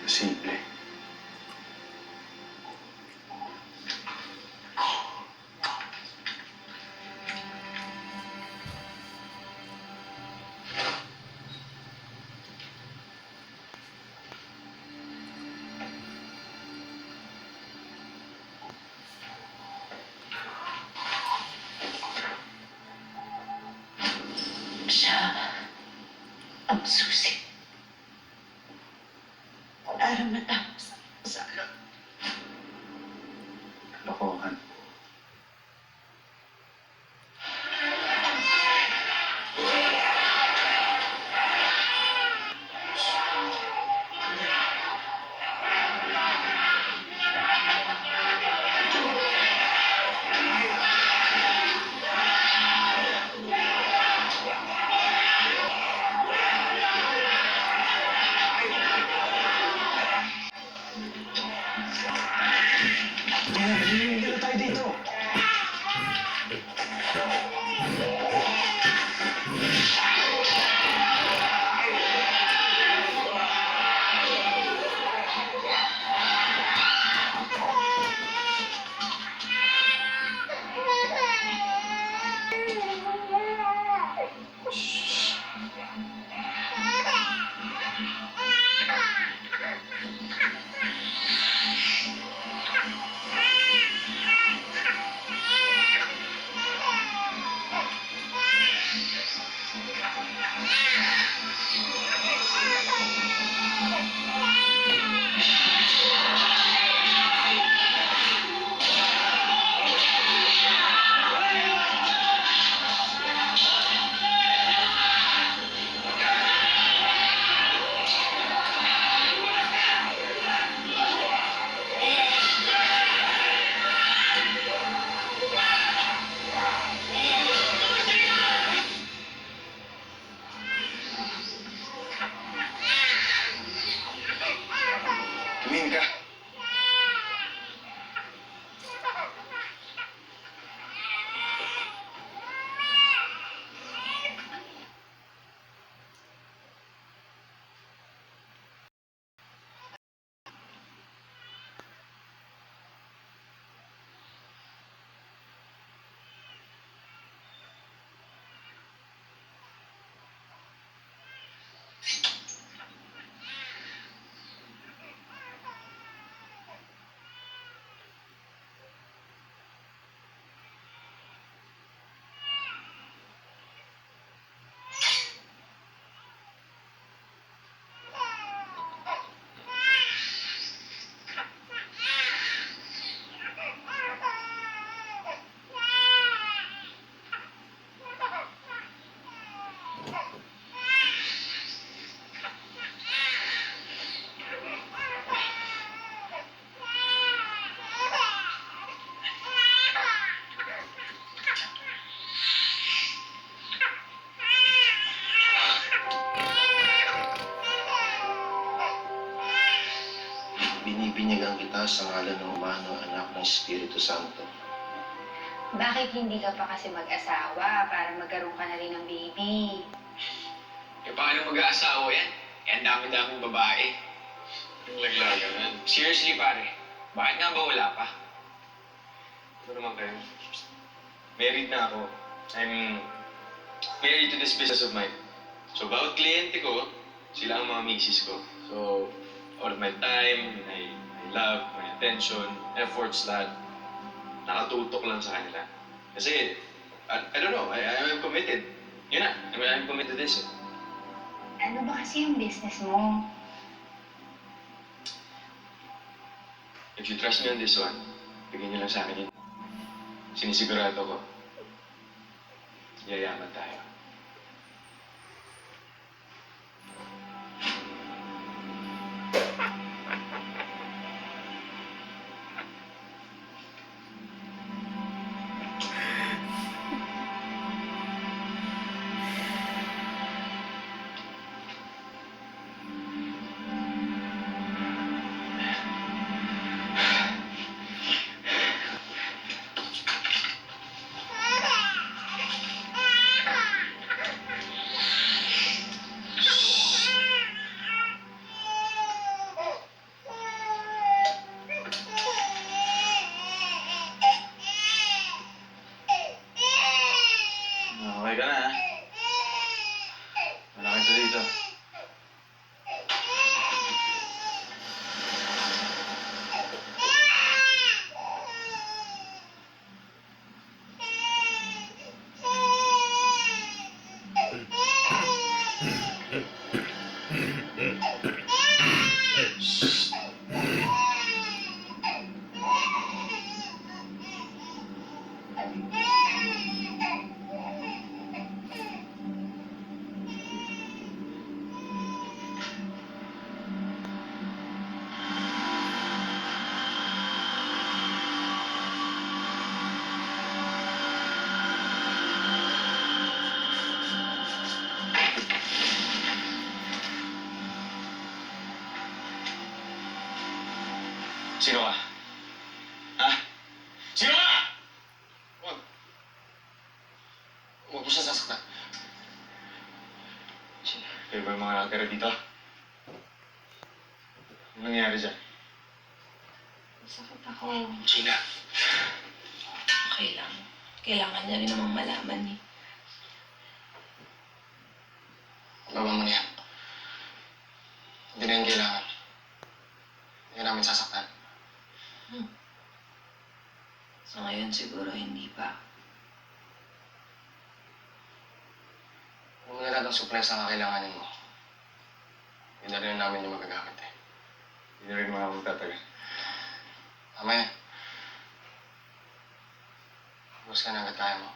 Simple. Siya ang susi para matapos ang salot. Kalokohan. Hindi na tayo dito. Tumingin ka. Binibinyagan kita sa ngalan ng Ama, ng Anak, ng Espiritu Santo. Bakit hindi ka pa kasi mag-asawa para magkaroon ka na rin ng baby? Eh, paano mag-aasawa yan? Eh, ang dami-daming babae. Yung laglagan yan. Seriously, pare. Bakit nga ba wala pa? Ano naman kayo? Married na ako. I'm married to this business of mine. So, bawat kliyente ko, sila ang mga misis ko. So, all of my time, my love, my attention, efforts, lahat, nakatutok lang sa kanila. Kasi, I don't know, I'm committed. Yun na, I'm committed to this. Ano ba kasi yung business mo? If you trust me on this one, bigyan niyo lang sa akin yun. Sinisigurado ko, yayaman tayo. Lumaki ka na, ha? Wala kita dito. Sino ka? Ha? Sino ka? Huwag. Huwag mo siya sasaktan. Kayo ba yung mga nakatira dito? Ano nangyari dyan? Sakit ako. Gina. Okay lang. Kailangan niya rin namang malaman eh. Laban mo na yan. Hindi na yan kailangan. Hindi ka namin sasaktan. So ngayon siguro hindi pa. Kung wala lahat ng supplies na kakailanganin mo, hindi na rin namin yung magagamit eh. Hindi na rin mga magtatagal. Tama yan. Bus ka na agad kaya mo.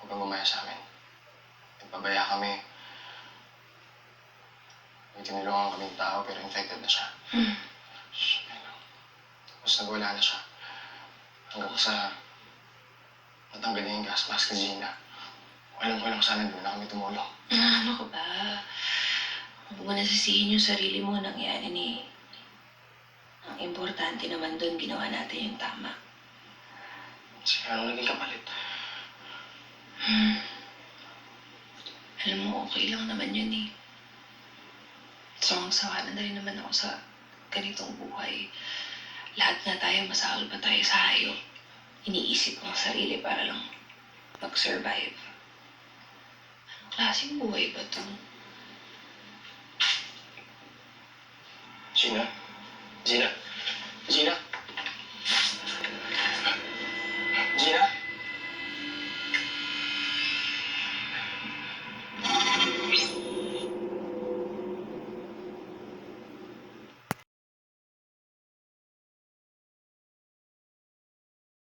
Huwag kang bumaya sa amin. Nagpabaya kami. May tinulungan kaming tao pero infected na siya. Shh, ayun lang. Tapos nagwala na siya. Hanggang sa natanggal niya yung gas mask ni Gina. Alam ko lang sana doon na kami tumulong. Ano ka ba? Huwag mo nasisihin yung sarili mo nangyari ni. Ang importante naman doon, ginawa natin yung tama. Sige, anong naging kapalit? Alam mo, okay lang naman yun eh. Sawang-sawa na rin naman ako sa ganitong buhay. Lahat na tayo, masahol pa tayo sa hayop. Iniisip ko ang sarili para lang mag-survive. Anong klaseng buhay ba to? Gina? Gina? Gina? Gina?